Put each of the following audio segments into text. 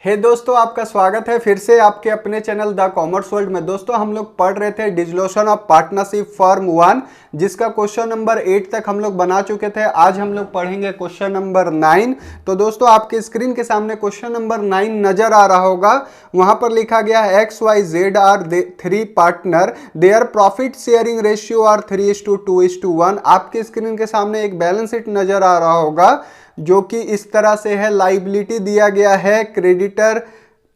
दोस्तों, आपका स्वागत है फिर से आपके अपने चैनल द कॉमर्स वर्ल्ड में। दोस्तों, हम लोग पढ़ रहे थे डिसोल्यूशन ऑफ पार्टनरशिप फॉर्म 1, जिसका क्वेश्चन नंबर 8 तक हम लोग बना चुके थे। आज हम लोग पढ़ेंगे क्वेश्चन नंबर 9। तो दोस्तों, आपके स्क्रीन के सामने क्वेश्चन नंबर 9 नजर आ रहा होगा। वहां पर लिखा गया है XYZ are 3 partner, their profit sharing ratio are 3:2:1। आपके स्क्रीन के सामने एक बैलेंस शीट नजर आ रहा होगा जो कि इस तरह से है। लाइबिलिटी दिया गया है क्रेडिटर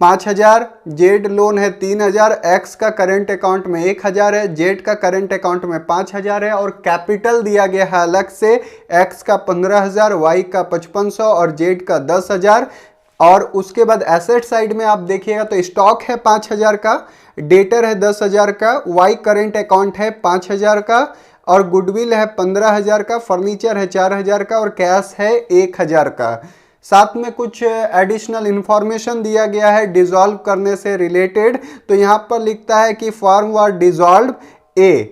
5000, जेड लोन है 3000, एक्स का करंट अकाउंट में 1000 है, जेड का करंट अकाउंट में 5000 है और कैपिटल दिया गया है अलग से, एक्स का 15000, वाई का 5500 और जेड का 10000। और उसके बाद एसेट साइड में आप देखिएगा तो स्टॉक है 5000 का, डेटर है 10000 का, वाई करंट अकाउंट है 5000 का और गुडविल है 15000 का, फर्नीचर है 4000 का और कैश है 1000 का। साथ में कुछ एडिशनल इंफॉर्मेशन दिया गया है डिसॉल्व करने से रिलेटेड। तो यहां पर लिखता है कि form was dissolve, A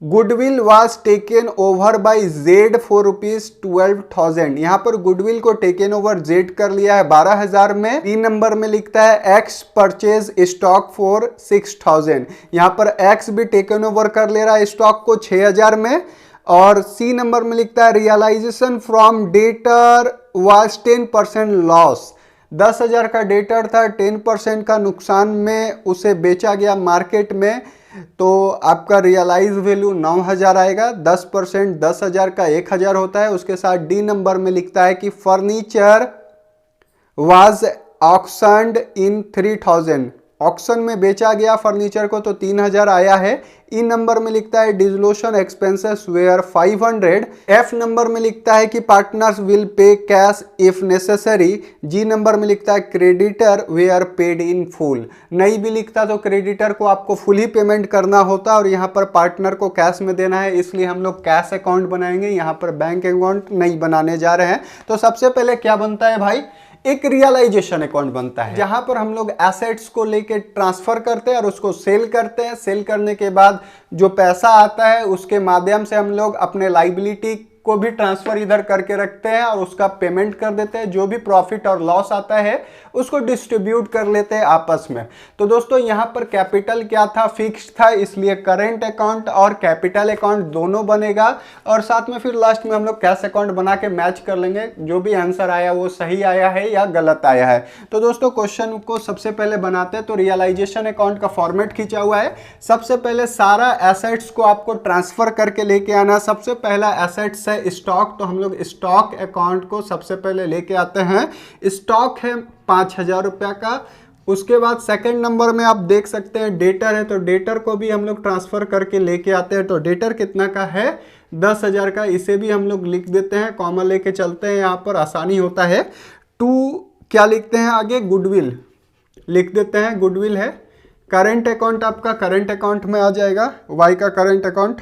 goodwill was taken over by Z for ₹12,000। यहां पर गुडविल को टेकन ओवर जेड कर लिया है 12000 में। 3 नंबर में लिखता है एक्स परचेज स्टॉक फॉर 6000। यहां पर एक्स भी टेकन ओवर कर ले रहा है स्टॉक को 6000 में। और सी नंबर में लिखता है realisation from debtor was 10% loss. 10000 का डेटर था, 10% का नुकसान में उसे बेचा गया मार्केट में। तो आपका रियलाइज वैल्यू 9000 आएगा। 10% 10000 का 1000 होता है। उसके साथ डी नंबर में लिखता है कि फर्नीचर वाज ऑक्शन्ड इन 3000। ऑक्शन में बेचा गया फर्नीचर को तो 3000 आया है। ई नंबर में लिखता है dissolution expenses were 500। F number में लिखता है कि partners will pay cash if necessary. G number में लिखता है creditor were paid in full. नहीं भी लिखता तो क्रेडिटर को आपको फुल ही पेमेंट करना होता और यहाँ पर पार्टनर को कैश में देना है, इसलिए हम लोग कैश अकाउंट बनाएंगे। यहाँ पर बैंक अकाउंट नहीं बनाने जा रहे हैं। तो सबसे पहले क्या बनता है भाई, एक रियलाइजेशन अकाउंट बनता है जहां पर हम लोग एसेट्स को लेके ट्रांसफर करते हैं और उसको सेल करते हैं। सेल करने के बाद जो पैसा आता है उसके माध्यम से हम लोग अपने लाइबिलिटी को भी ट्रांसफर इधर करके रखते हैं और उसका पेमेंट कर देते हैं। जो भी प्रॉफिट और लॉस आता है उसको डिस्ट्रीब्यूट कर लेते हैं आपस में। तो दोस्तों, यहाँ पर कैपिटल क्या था, फिक्स्ड था, इसलिए करेंट अकाउंट और कैपिटल अकाउंट दोनों बनेगा। और साथ में फिर लास्ट में हम लोग कैश अकाउंट बना के मैच कर लेंगे, जो भी आंसर आया वो सही आया है या गलत आया है। तो दोस्तों, क्वेश्चन को सबसे पहले बनाते हैं। तो रियलाइजेशन अकाउंट का फॉर्मेट खींचा हुआ है। सबसे पहले सारा एसेट्स को आपको ट्रांसफर करके लेके आना। सबसे पहला एसेट्स है स्टॉक, तो हम लोग स्टॉक अकाउंट को सबसे पहले लेके आते हैं। स्टॉक है 5000 रुपया का। उसके बाद सेकंड नंबर में आप देख सकते हैं डेटर है, तो डेटर को भी हम लोग ट्रांसफर करके लेके आते हैं। तो डेटर कितना का है, 10000 का। इसे भी हम लोग लिख देते हैं, कॉमा लेके चलते हैं, यहाँ पर आसानी होता है। टू क्या लिखते हैं आगे, गुडविल लिख देते हैं, गुडविल है। करंट अकाउंट आपका करंट अकाउंट में आ जाएगा, वाई का करंट अकाउंट।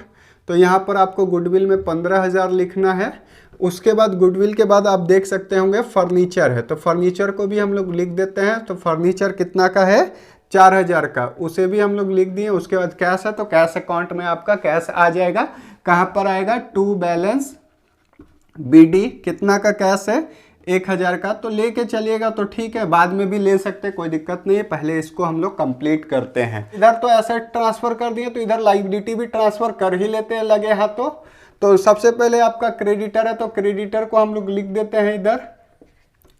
तो यहाँ पर आपको गुडविल में 15000 लिखना है। उसके बाद गुडविल के बाद आप देख सकते होंगे फर्नीचर है, तो फर्नीचर को भी हम लोग लिख देते हैं। तो फर्नीचर कितना का है, 4000 का, उसे भी हम लोग लिख दिए। उसके बाद कैश है, तो कैश अकाउंट में आपका कैश आ जाएगा। कहाँ पर आएगा, टू बैलेंस BD कितना का कैश है, 1000 का। तो लेके चलिएगा तो ठीक है, बाद में भी ले सकते, कोई दिक्कत नहीं है। पहले इसको हम लोग कंप्लीट करते हैं। इधर तो एसेट ट्रांसफर कर दिए, तो इधर लाइबिलिटी भी ट्रांसफर कर ही लेते हैं लगे हाथों। तो सबसे पहले आपका क्रेडिटर है, तो क्रेडिटर को हम लोग लिख देते हैं इधर।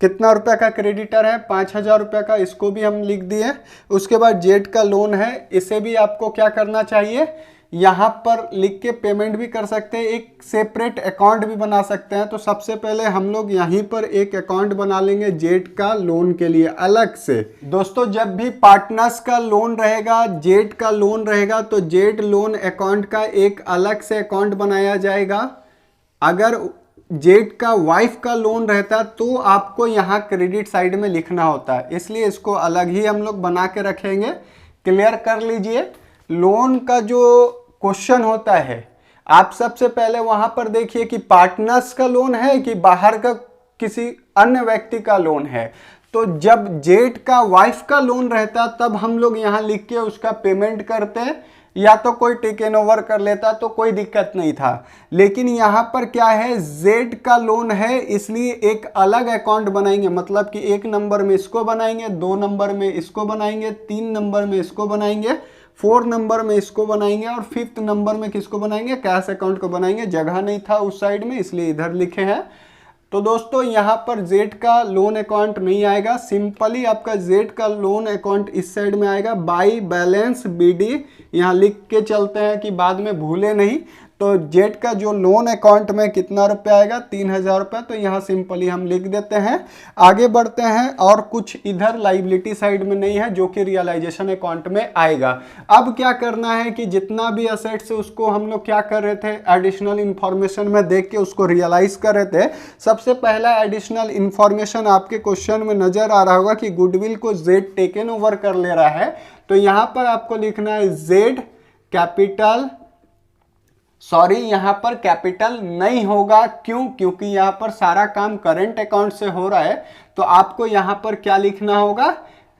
कितना रुपए का क्रेडिटर है, 5000 रुपये का, इसको भी हम लिख दिए। उसके बाद जेड का लोन है, इसे भी आपको क्या करना चाहिए, यहाँ पर लिख के पेमेंट भी कर सकते हैं, एक सेपरेट अकाउंट भी बना सकते हैं। तो सबसे पहले हम लोग यहीं पर एक अकाउंट बना लेंगे जेड का लोन के लिए अलग से। दोस्तों, जब भी पार्टनर्स का लोन रहेगा, जेड का लोन रहेगा, तो जेड लोन अकाउंट का एक अलग से अकाउंट बनाया जाएगा। अगर जेड का वाइफ का लोन रहता तो आपको यहाँ क्रेडिट साइड में लिखना होता है, इसलिए इसको अलग ही हम लोग बना के रखेंगे। क्लियर कर लीजिए। लोन का जो क्वेश्चन होता है, आप सबसे पहले वहां पर देखिए कि पार्टनर्स का लोन है कि बाहर का किसी अन्य व्यक्ति का लोन है। तो जब जेड का वाइफ का लोन रहता तब हम लोग यहाँ लिख के उसका पेमेंट करते हैं। या तो कोई टेकन ओवर कर लेता तो कोई दिक्कत नहीं था। लेकिन यहाँ पर क्या है, जेड का लोन है इसलिए एक अलग अकाउंट बनाएंगे, मतलब कि 1 नंबर में इसको बनाएंगे, 2 नंबर में इसको बनाएंगे, 3 नंबर में इसको बनाएंगे, 4 नंबर में इसको बनाएंगे और 5th नंबर में किसको बनाएंगे, कैश अकाउंट को बनाएंगे। जगह नहीं था उस साइड में इसलिए इधर लिखे हैं। तो दोस्तों यहाँ पर जेड का लोन अकाउंट नहीं आएगा, सिंपली आपका जेड का लोन अकाउंट इस साइड में आएगा। बाई बैलेंस बीडी यहाँ लिख के चलते हैं कि बाद में भूले नहीं। तो जेड का जो लोन अकाउंट में कितना रुपया आएगा, 3000 रुपये, तो यहाँ सिंपली हम लिख देते हैं। आगे बढ़ते हैं, और कुछ इधर लाइबिलिटी साइड में नहीं है जो कि रियलाइजेशन अकाउंट में आएगा। अब क्या करना है कि जितना भी असेट्स है उसको हम लोग क्या कर रहे थे, एडिशनल इंफॉर्मेशन में देख के उसको रियलाइज कर रहे थे। सबसे पहला एडिशनल इंफॉर्मेशन आपके क्वेश्चन में नजर आ रहा होगा कि गुडविल को जेड टेकन ओवर कर ले रहा है। तो यहाँ पर आपको लिखना है जेड कैपिटल, सॉरी यहाँ पर कैपिटल नहीं होगा, क्यों, क्योंकि यहाँ पर सारा काम करंट अकाउंट से हो रहा है। तो आपको यहाँ पर क्या लिखना होगा,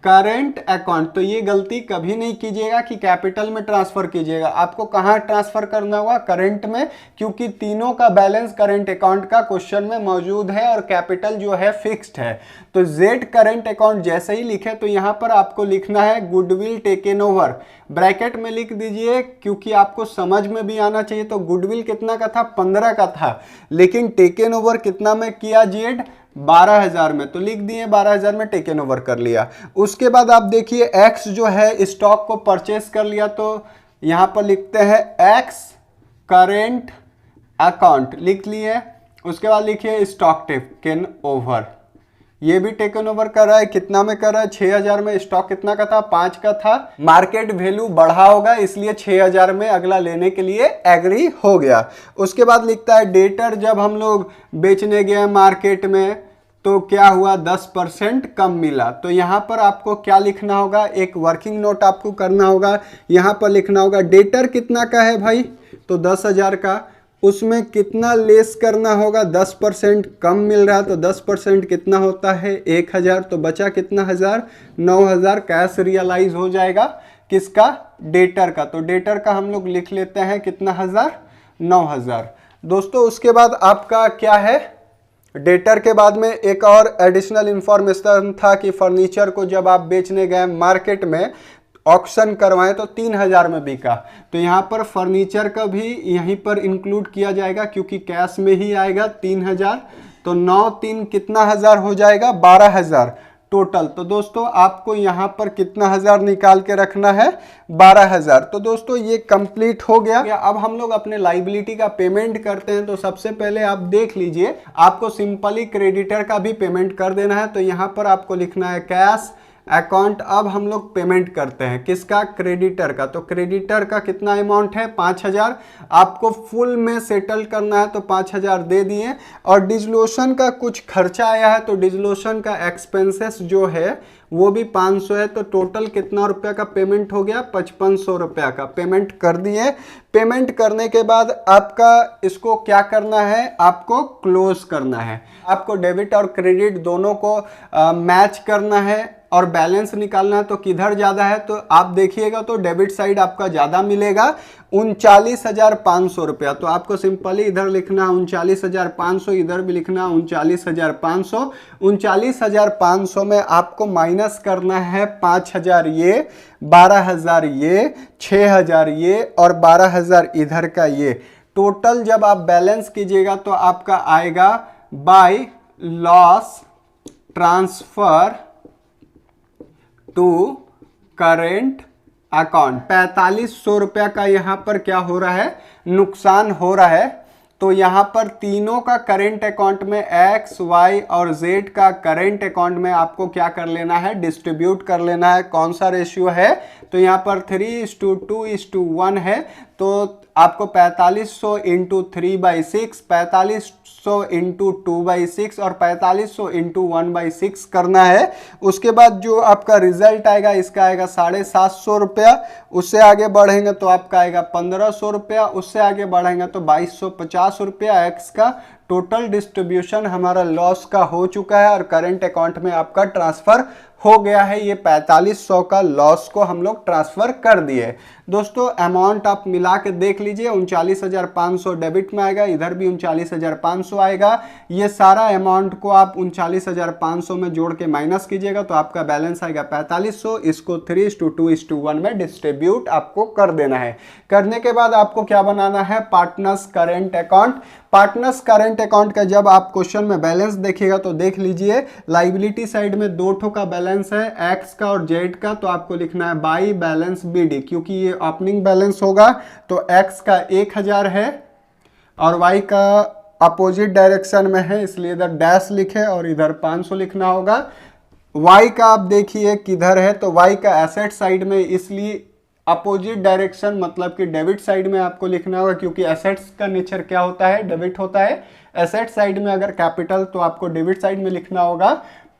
करंट अकाउंट। तो ये गलती कभी नहीं कीजिएगा कि कैपिटल में ट्रांसफर कीजिएगा, आपको कहाँ ट्रांसफर करना होगा, करंट में, क्योंकि तीनों का बैलेंस करंट अकाउंट का क्वेश्चन में मौजूद है और कैपिटल जो है फिक्स्ड है। तो जेड करंट अकाउंट जैसे ही लिखे तो यहाँ पर आपको लिखना है गुडविल टेकन ओवर, ब्रैकेट में लिख दीजिए क्योंकि आपको समझ में भी आना चाहिए। तो गुडविल कितना का था, 15 का था, लेकिन टेकन ओवर कितना में किया जेड, 12,000 में, तो लिख दिए 12,000 में टेकन ओवर कर लिया। उसके बाद आप देखिए एक्स जो है स्टॉक को परचेस कर लिया, तो यहाँ पर लिखते हैं एक्स करेंट अकाउंट लिख लिए। उसके बाद लिखिए स्टॉक टेकन ओवर, ये भी टेकन ओवर कर रहा है, कितना में कर रहा है, 6,000 में। स्टॉक कितना का था, 5 का था, मार्केट वैल्यू बढ़ा होगा इसलिए 6,000 में अगला लेने के लिए एग्री हो गया। उसके बाद लिखता है डेटर, जब हम लोग बेचने गए मार्केट में तो क्या हुआ, 10% कम मिला। तो यहाँ पर आपको क्या लिखना होगा, एक वर्किंग नोट आपको करना होगा। यहाँ पर लिखना होगा डेटर कितना का है भाई, तो 10,000 का, उसमें कितना लेस करना होगा, 10% कम मिल रहा है तो 10% कितना होता है, 1,000, तो बचा कितना हज़ार, 9,000 कैश रियलाइज हो जाएगा किसका, डेटर का। तो डेटर का हम लोग लिख लेते हैं कितना हज़ार, 9,000। दोस्तों उसके बाद आपका क्या है, डेटर के बाद में एक और एडिशनल इंफॉर्मेशन था कि फर्नीचर को जब आप बेचने गए मार्केट में ऑक्शन करवाएं तो 3,000 में बिका। तो यहाँ पर फर्नीचर का भी यहीं पर इंक्लूड किया जाएगा क्योंकि कैश में ही आएगा 3,000। तो 9 3 कितना हज़ार हो जाएगा, 12,000 टोटल। तो दोस्तों आपको यहाँ पर कितना हज़ार निकाल के रखना है, 12,000। तो दोस्तों ये कंप्लीट हो गया। अब हम लोग अपने लाइबिलिटी का पेमेंट करते हैं। तो सबसे पहले आप देख लीजिए, आपको सिंपली क्रेडिटर का भी पेमेंट कर देना है। तो यहाँ पर आपको लिखना है कैश अकाउंट। अब हम लोग पेमेंट करते हैं किसका, क्रेडिटर का। तो क्रेडिटर का कितना अमाउंट है, 5,000। आपको फुल में सेटल करना है तो 5,000 दे दिए। और डिसलोशन का कुछ खर्चा आया है तो डिसलोशन का एक्सपेंसेस जो है वो भी 500 है। तो टोटल कितना रुपया का पेमेंट हो गया, 5500 रुपया का पेमेंट कर दिए। पेमेंट करने के बाद आपका इसको क्या करना है, आपको क्लोज करना है। आपको डेबिट और क्रेडिट दोनों को मैच करना है और बैलेंस निकालना है। तो किधर ज़्यादा है, तो आप देखिएगा तो डेबिट साइड आपका ज़्यादा मिलेगा, 39,500 रुपया। तो आपको सिंपली इधर लिखना 39,500, इधर भी लिखना 39,500। 39,500 में आपको माइनस करना है 5,000 ये, 12,000 ये, 6,000 ये और 12,000 इधर का ये। टोटल जब आप बैलेंस कीजिएगा तो आपका आएगा by loss transfer to current account, 4500 रुपया का यहाँ पर क्या हो रहा है, नुकसान हो रहा है। तो यहाँ पर तीनों का करेंट अकाउंट में एक्स वाई और जेड का करेंट अकाउंट में आपको क्या कर लेना है, डिस्ट्रीब्यूट कर लेना है। कौन सा रेशियो है, तो यहाँ पर 3:2:1 है। तो आपको 4500 इंटू 3/6, 4500 इंटू 2/6 और 4500 इंटू 1/6 करना है। उसके बाद जो आपका रिजल्ट आएगा इसका आएगा 750 रुपया। उससे आगे बढ़ेंगे तो आपका आएगा 1500 रुपया। उससे आगे बढ़ेंगे तो 2250 रुपया एक्स का टोटल डिस्ट्रीब्यूशन हमारा लॉस का हो चुका है और करंट अकाउंट में आपका ट्रांसफर हो गया है। ये 4500 का लॉस को हम लोग ट्रांसफर कर दिए। दोस्तों अमाउंट आप मिला के देख लीजिए, 39,500 डेबिट में आएगा, इधर भी 39,500 आएगा। ये सारा अमाउंट को आप 39,500 में जोड़ के माइनस कीजिएगा तो आपका बैलेंस आएगा 4500। इसको 3:2:1 में डिस्ट्रीब्यूट आपको कर देना है। करने के बाद आपको क्या बनाना है, partners current account. Partners current account का जब आप क्वेश्चन में बैलेंस देखिएगा तो देख लीजिए, लाइबिलिटी साइड में दो ठो का बैलेंस है, एक्स का और जेड का, तो आपको लिखना है बाई बैलेंस बीडी, क्योंकि ये ओपनिंग बैलेंस होगा। तो एक्स का 1000 है और वाई का अपोजिट डायरेक्शन में है, इसलिए इधर डैश लिखे और इधर 500 लिखना होगा। वाई का आप देखिए किधर है, तो वाई का एसेट साइड में, इसलिए अपोजिट डायरेक्शन मतलब कि डेबिट साइड में आपको लिखना होगा, क्योंकि एसेट्स का नेचर क्या होता है, डेबिट होता है। एसेट साइड में अगर कैपिटल तो आपको डेबिट साइड में लिखना होगा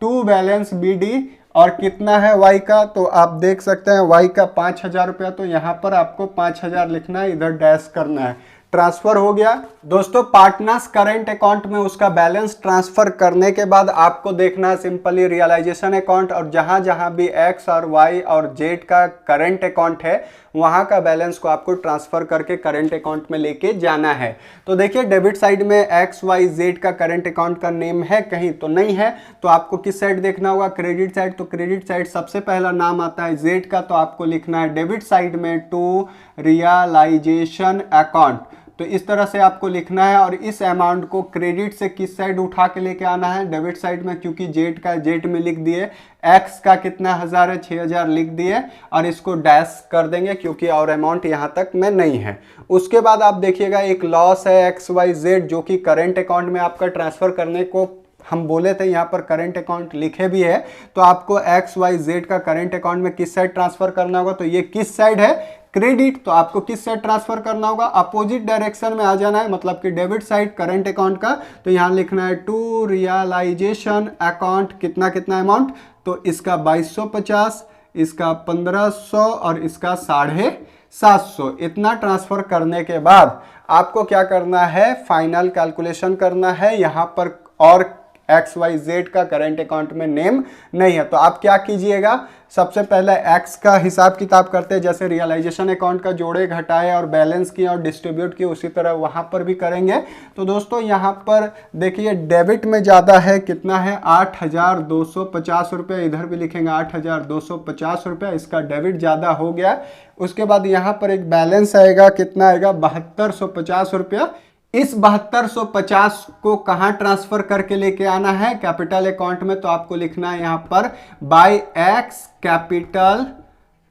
टू बैलेंस बीडी। और कितना है वाई का, तो आप देख सकते हैं वाई का 5000 रुपया, तो यहाँ पर आपको 5000 लिखना है, इधर डैश करना है। ट्रांसफर हो गया। दोस्तों पार्टनर्स करेंट अकाउंट में उसका बैलेंस ट्रांसफर करने के बाद आपको देखना है सिंपली रियलाइजेशन अकाउंट, और जहां जहां भी एक्स और वाई और जेड का करेंट अकाउंट है वहां का बैलेंस को आपको ट्रांसफर करके करेंट अकाउंट में लेके जाना है। तो देखिए डेबिट साइड में एक्स वाई जेड का करेंट अकाउंट का नेम है कहीं, तो नहीं है, तो आपको किस साइड देखना होगा, क्रेडिट साइड। तो क्रेडिट साइड सबसे पहला नाम आता है जेड का, तो आपको लिखना है डेबिट साइड में टू रियलाइजेशन अकाउंट। तो इस तरह से आपको लिखना है, और इस अमाउंट को क्रेडिट से किस साइड उठा के लेके आना है, डेबिट साइड में, क्योंकि जेड का जेड में लिख दिए, एक्स का कितना हजार है 6000 लिख दिए, और इसको डैश कर देंगे क्योंकि और अमाउंट यहाँ तक में नहीं है। उसके बाद आप देखिएगा एक लॉस है एक्स वाई जेड, जो कि करेंट अकाउंट में आपका ट्रांसफर करने को हम बोले थे, यहाँ पर करंट अकाउंट लिखे भी है। तो आपको एक्स वाई जेड का करंट अकाउंट में किस साइड ट्रांसफर करना होगा, तो ये किस साइड है, क्रेडिट, तो आपको किस साइड ट्रांसफर करना होगा, अपोजिट डायरेक्शन में आ जाना है, मतलब कि डेबिट साइड करंट अकाउंट का। तो यहाँ लिखना है टू रियलाइजेशन अकाउंट, कितना कितना अमाउंट, तो इसका 2250, इसका 1500 और इसका 750। इतना ट्रांसफर करने के बाद आपको क्या करना है, फाइनल कैलकुलेशन करना है। यहाँ पर और एक्स वाई जेड का करंट अकाउंट में नेम नहीं है, तो आप क्या कीजिएगा, सबसे पहले एक्स का हिसाब किताब करते हैं, जैसे रियलाइजेशन अकाउंट का जोड़े घटाए और बैलेंस किया और डिस्ट्रीब्यूट किया, उसी तरह वहां पर भी करेंगे। तो दोस्तों यहाँ पर देखिए डेबिट में ज़्यादा है, कितना है 8250 रुपये, इधर भी लिखेंगे 8250 रुपये, इसका डेबिट ज़्यादा हो गया। उसके बाद यहाँ पर एक बैलेंस आएगा, कितना आएगा 7250 रुपया। इस 7250 को कहां ट्रांसफर करके लेके आना है, कैपिटल अकाउंट में, तो आपको लिखना है यहां पर बाय एक्स कैपिटल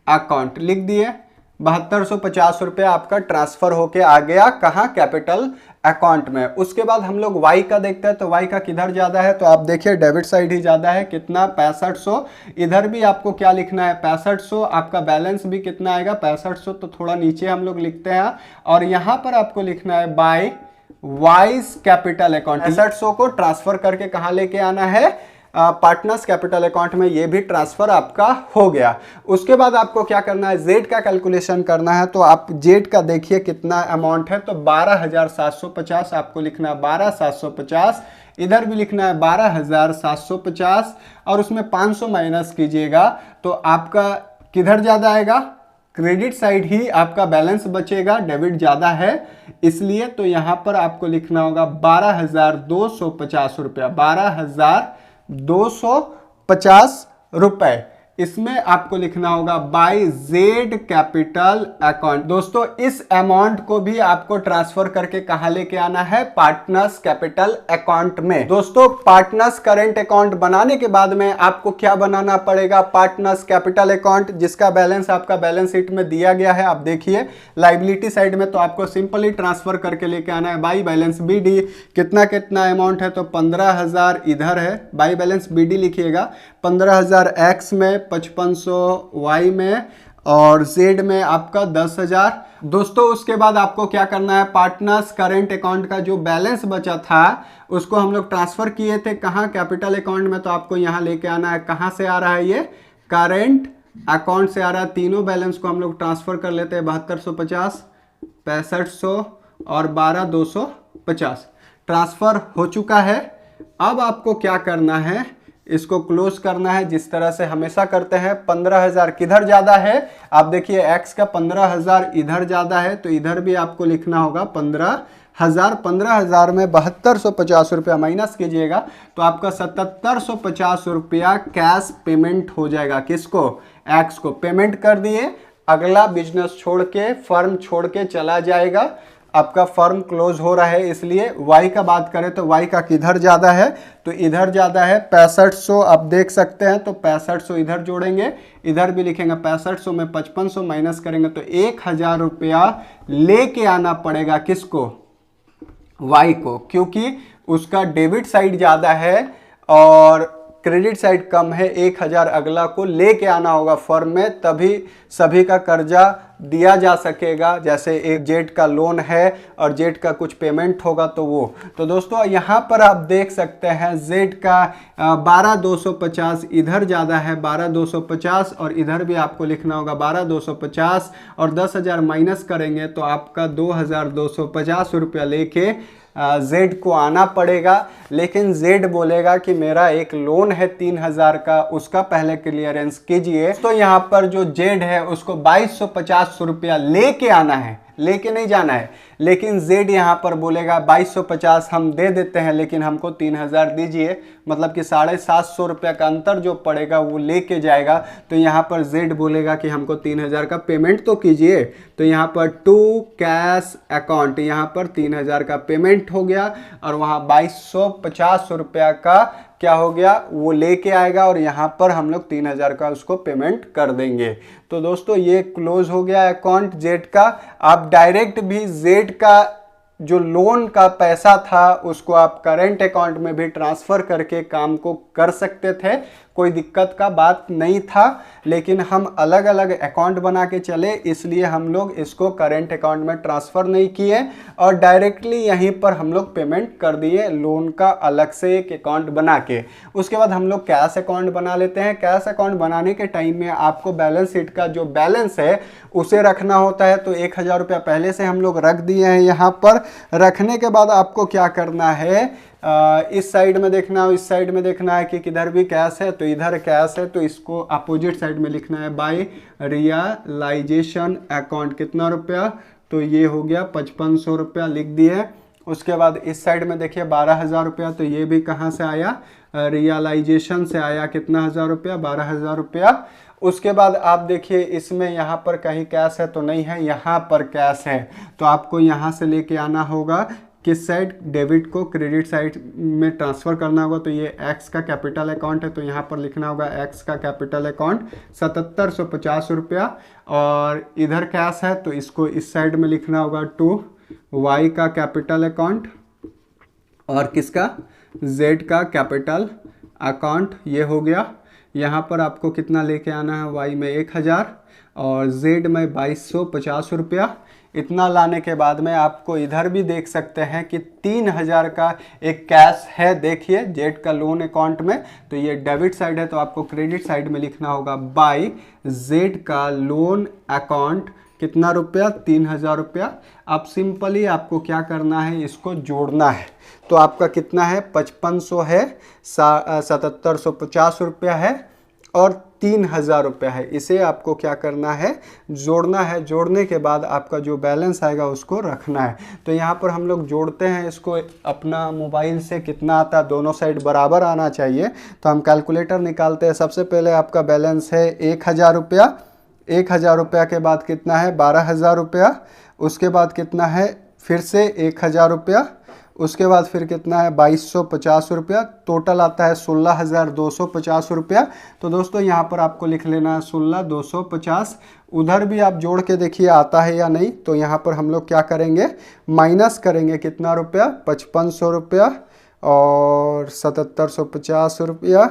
अकाउंट, लिख दिए। 7250 रुपया आपका ट्रांसफर होके आ गया, कहां, कैपिटल अकाउंट में। उसके बाद हम लोग वाई का देखते हैं, तो वाई का किधर ज्यादा है, तो आप देखिए डेबिट साइड ही ज्यादा है, कितना 6500। इधर भी आपको क्या लिखना है 6500, आपका बैलेंस भी कितना आएगा 6500, तो थोड़ा नीचे हम लोग लिखते हैं, और यहां पर आपको लिखना है बाय वाइज कैपिटल अकाउंट। 6500 को ट्रांसफर करके कहां लेके आना है, पार्टनर्स कैपिटल अकाउंट में, ये भी ट्रांसफर आपका हो गया। उसके बाद आपको क्या करना है, जेड का कैलकुलेशन करना है। तो आप जेड का देखिए कितना अमाउंट है, तो 12750 आपको लिखना है, 12750, इधर भी लिखना है 12750, और उसमें 500 माइनस कीजिएगा, तो आपका किधर ज्यादा आएगा, क्रेडिट साइड ही आपका बैलेंस बचेगा, डेबिट ज्यादा है इसलिए। तो यहां पर आपको लिखना होगा 12250 रुपया, 12250 रुपए। इसमें आपको लिखना होगा बाय जेड कैपिटल अकाउंट। दोस्तों इस अमाउंट को भी आपको ट्रांसफर करके कहां लेके आना है, पार्टनर्स कैपिटल अकाउंट में। दोस्तों पार्टनर्स करंट अकाउंट बनाने के बाद में आपको क्या बनाना पड़ेगा, पार्टनर्स कैपिटल अकाउंट, जिसका बैलेंस आपका बैलेंस शीट में दिया गया है। आप देखिए लाइबिलिटी साइड में, तो आपको सिंपली ट्रांसफर करके लेके आना है बाई बैलेंस बीडी। कितना कितना अमाउंट है, तो 15000 इधर है, बाई बैलेंस बीडी लिखिएगा, 15000 एक्स में, 5500 वाई में, और जेड में आपका 10000। दोस्तों उसके बाद आपको क्या करना है, पार्टनर्स करंट अकाउंट का जो बैलेंस बचा था उसको हम लोग ट्रांसफर किए थे कहां, कैपिटल अकाउंट में, तो आपको यहां लेके आना है। कहां से आ रहा है ये, करंट अकाउंट से आ रहा है। तीनों बैलेंस को हम लोग ट्रांसफर कर लेते हैं, 7250, 6500 और 12250 ट्रांसफर हो चुका है। अब आपको क्या करना है, इसको क्लोज करना है जिस तरह से हमेशा करते हैं। 15,000 किधर ज़्यादा है, आप देखिए x का 15,000 इधर ज़्यादा है, तो इधर भी आपको लिखना होगा 15,000। 15,000 में 7250 रुपया माइनस कीजिएगा तो आपका 7750 रुपया कैश पेमेंट हो जाएगा। किसको, x को पेमेंट कर दिए, अगला बिजनेस छोड़ के, फर्म छोड़ के चला जाएगा। आपका फर्म क्लोज हो रहा है, इसलिए y का बात करें तो y का किधर ज़्यादा है, तो इधर ज़्यादा है 6500। आप देख सकते हैं, तो 6500 इधर जोड़ेंगे, इधर भी लिखेंगे 6500 में 5500 माइनस करेंगे तो 1000 रुपया लेके आना पड़ेगा। किसको, y को, क्योंकि उसका डेबिट साइड ज़्यादा है और क्रेडिट साइड कम है। 1000 अगला को लेके आना होगा फर्म में, तभी सभी का कर्जा दिया जा सकेगा। जैसे एक जेट का लोन है और जेट का कुछ पेमेंट होगा तो वो। तो दोस्तों यहाँ पर आप देख सकते हैं जेट का 12,250 इधर ज़्यादा है 12,250, और इधर भी आपको लिखना होगा 12,250, और 10,000 माइनस करेंगे तो आपका 2,250 रुपया लेके जेड को आना पड़ेगा। लेकिन जेड बोलेगा कि मेरा एक लोन है 3,000 का, उसका पहले क्लियरेंस कीजिए। तो यहाँ पर जो जेड है उसको 2,250 रुपया लेके आना है, लेके नहीं जाना है। लेकिन जेड यहाँ पर बोलेगा 2,250 हम दे देते हैं, लेकिन हमको 3,000 दीजिए, मतलब कि 750 रुपया का अंतर जो पड़ेगा वो लेके जाएगा। तो यहाँ पर जेड बोलेगा कि हमको 3,000 का पेमेंट तो कीजिए। तो यहाँ पर टू कैश अकाउंट, यहाँ पर 3,000 का पेमेंट हो गया और वहाँ 2,250 रुपया का क्या हो गया, वो लेके आएगा, और यहाँ पर हम लोग 3,000 का उसको पेमेंट कर देंगे। तो दोस्तों ये क्लोज हो गया अकाउंट जेड का। आप डायरेक्ट भी जेड का जो लोन का पैसा था उसको आप करेंट अकाउंट में भी ट्रांसफ़र करके काम को कर सकते थे, कोई दिक्कत का बात नहीं था। लेकिन हम अलग अलग अकाउंट बना के चले, इसलिए हम लोग इसको करेंट अकाउंट में ट्रांसफ़र नहीं किए और डायरेक्टली यहीं पर हम लोग पेमेंट कर दिए लोन का अलग से एक अकाउंट बना के। उसके बाद हम लोग कैश अकाउंट बना लेते हैं। कैश अकाउंट बनाने के टाइम में आपको बैलेंस शीट का जो बैलेंस है उसे रखना होता है। तो 1,000 रुपया पहले से हम लोग रख दिए हैं यहाँ पर। रखने के बाद आपको क्या करना है, इस साइड में देखना है, इस साइड में देखना है कि किधर भी कैश है, तो इधर कैश है तो इसको अपोजिट साइड में लिखना है बाय रियलाइजेशन अकाउंट। कितना रुपया, तो ये हो गया 5,500 रुपया लिख दिए। उसके बाद इस साइड में देखिए 12,000 रुपया, तो ये भी कहाँ से आया, रियलाइजेशन से आया। कितना हज़ार रुपया, 12,000 रुपया। उसके बाद आप देखिए इसमें यहाँ पर कहीं कैश है तो नहीं है, यहाँ पर कैश है, तो आपको यहाँ से लेके आना होगा किस साइड, डेबिट को क्रेडिट साइड में ट्रांसफ़र करना होगा। तो ये एक्स का कैपिटल अकाउंट है, तो यहाँ पर लिखना होगा एक्स का कैपिटल अकाउंट 7,750 रुपया, और इधर कैश है तो इसको इस साइड में लिखना होगा टू वाई का कैपिटल अकाउंट, और किसका, जेड का कैपिटल अकाउंट। ये हो गया। यहाँ पर आपको कितना लेके आना है, वाई में 1,000 और जेड में 2,250 रुपया। इतना लाने के बाद में आपको इधर भी देख सकते हैं कि 3,000 का एक कैश है, देखिए जेड का लोन अकाउंट में। तो ये डेबिट साइड है तो आपको क्रेडिट साइड में लिखना होगा बाय जेड का लोन अकाउंट। कितना रुपया, 3,000 रुपया। अब सिंपली आपको क्या करना है, इसको जोड़ना है। तो आपका कितना है, 5,500 है, 7,750 रुपया है और 3,000 रुपया है। इसे आपको क्या करना है, जोड़ना है। जोड़ने के बाद आपका जो बैलेंस आएगा उसको रखना है। तो यहाँ पर हम लोग जोड़ते हैं इसको अपना मोबाइल से, कितना आता है, दोनों साइड बराबर आना चाहिए। तो हम कैलकुलेटर निकालते हैं। सबसे पहले आपका बैलेंस है 1,000 रुपया। 1,000 रुपया के बाद कितना है, 12,000 रुपया। उसके बाद कितना है, फिर से 1,000 रुपया। उसके बाद फिर कितना है, 2,250 रुपया। टोटल आता है 16,250 रुपया। तो दोस्तों यहाँ पर आपको लिख लेना है 16,250। उधर भी आप जोड़ के देखिए आता है या नहीं। तो यहाँ पर हम लोग क्या करेंगे, माइनस करेंगे। कितना रुपया, 5,500 रुपया और 7,750 रुपया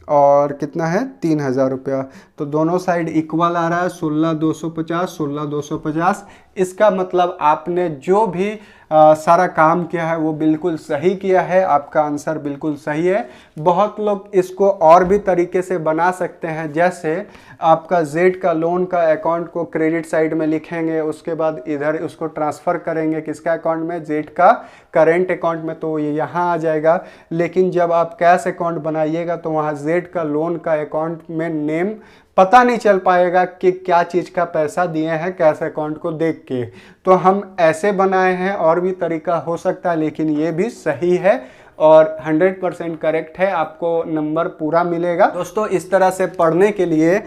और कितना है, 3,000 रुपया। तो दोनों साइड इक्वल आ रहा है, 16,250 16,250। इसका मतलब आपने जो भी सारा काम किया है वो बिल्कुल सही किया है। आपका आंसर बिल्कुल सही है। बहुत लोग इसको और भी तरीके से बना सकते हैं, जैसे आपका जेड का लोन का अकाउंट को क्रेडिट साइड में लिखेंगे, उसके बाद इधर उसको ट्रांसफ़र करेंगे किसका अकाउंट में, जेड का करेंट अकाउंट में, तो ये यहाँ आ जाएगा। लेकिन जब आप कैश अकाउंट बनाइएगा तो वहाँ जेड का लोन का अकाउंट में नेम पता नहीं चल पाएगा कि क्या चीज़ का पैसा दिए हैं कैश अकाउंट को देख के। तो हम ऐसे बनाए हैं, और भी तरीका हो सकता है, लेकिन ये भी सही है और 100% करेक्ट है। आपको नंबर पूरा मिलेगा। दोस्तों, इस तरह से पढ़ने के लिए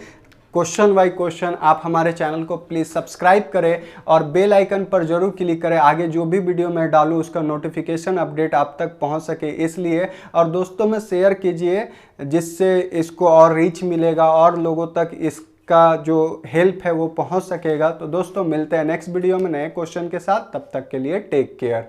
क्वेश्चन बाय क्वेश्चन आप हमारे चैनल को प्लीज़ सब्सक्राइब करें और बेल आइकन पर जरूर क्लिक करें। आगे जो भी वीडियो मैं डालूँ उसका नोटिफिकेशन अपडेट आप तक पहुंच सके इसलिए, और दोस्तों में शेयर कीजिए जिससे इसको और रीच मिलेगा और लोगों तक इसका जो हेल्प है वो पहुंच सकेगा। तो दोस्तों, मिलते हैं नेक्स्ट वीडियो में नए क्वेश्चन के साथ। तब तक के लिए टेक केयर।